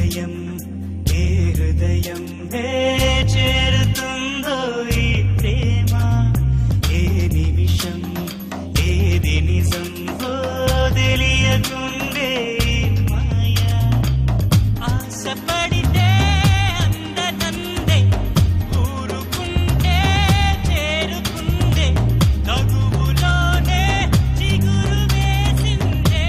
హృదయం ఏ హృదయం చేరుతుందో ఈ ప్రేమ ఏ నిమిషం ఏది నిజం తెలియకుండే మాయా ఆశపడితే అందనందే ఊరుకుంటే చేరుకుందే తగువులోనే చిగురు వేసిందే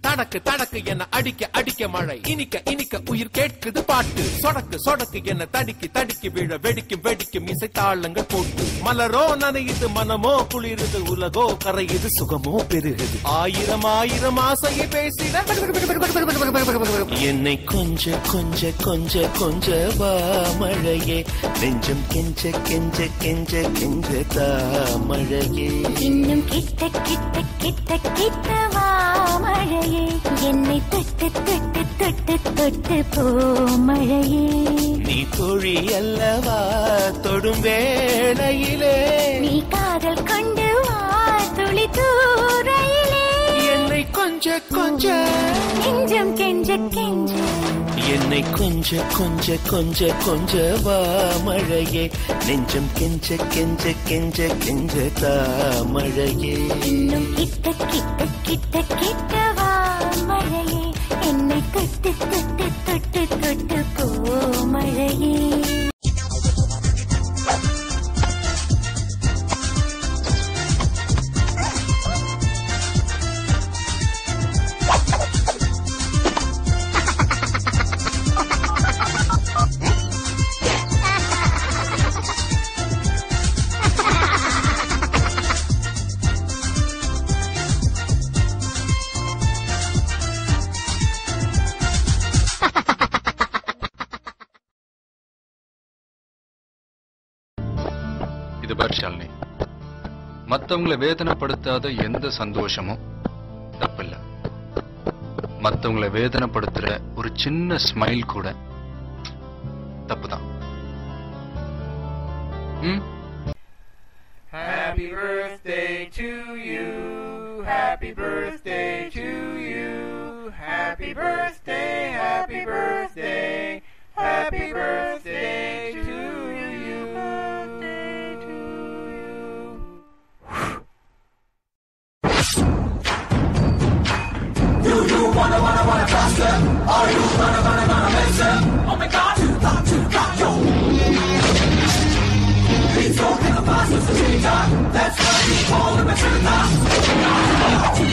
தடக்கு தடக்கு என்ன அடிக்க அடிக்க மழை இனிக்க இனிக்க உயிர் கேட்குது பாட்டு சொடக்கு சொடக்கு என்ன தடிக்கி தடிக்கி விழ வெடிக்கும் வெடிக்கும் இசை தாளங்கள் போட்டு மலரோ நனையுது மனமோ குளிருது உலகோ கரையுது சுகமோ பெருகுது ஆயிரம் ஆயிரம் ஆசையை பேசிட என்னை கொஞ்ச கொஞ்ச கொஞ்ச கொஞ்ச வா மழையே நெஞ்சம் கெஞ்ச கெஞ்ச கெஞ்ச கெஞ்ச தா மழையே இன்னும் கிட்ட கிட்ட கிட்ட கிட்ட வா மழையே என்னை தொட்டு தொட்டு தொட்டு தொட்டு போ மழையே நீ தோழி அல்லவா தொடும் வேளையிலே நீ காதல் கொண்டு வா துளி தூரையிலே என்னை கொஞ்ச கொஞ்ச நெஞ்சம் கெஞ்ச கெஞ்ச என்னை கொஞ்ச கொஞ்ச கொஞ்ச கொஞ்ச வா மழையே நெஞ்சம் கெஞ்ச கெஞ்ச கெஞ்ச கெஞ்ச தா மழையே இன்னும் கிட்ட கிட்ட கிட்ட கிட்ட வா மழையே என்னை தொட்டு தொட்டு தொட்டு தொட்டு போ மழையே ஷாலினி மத்தவங்களை வேதனைப்படுத்தாத எந்த சந்தோஷமும் தப்பில்லை. மத்தவங்களை வேதனைப்படுத்துற ஒரு சின்ன ஸ்மைல் கூட தப்புதான். Happy birthday to you. Happy birthday to you. Happy birthday, happy birthday. Happy birthday to you. Do you wanna trust it? Are you gonna miss it? Oh my God, you got yo. Please don't think the past is a cheater. That's why we call him a traitor.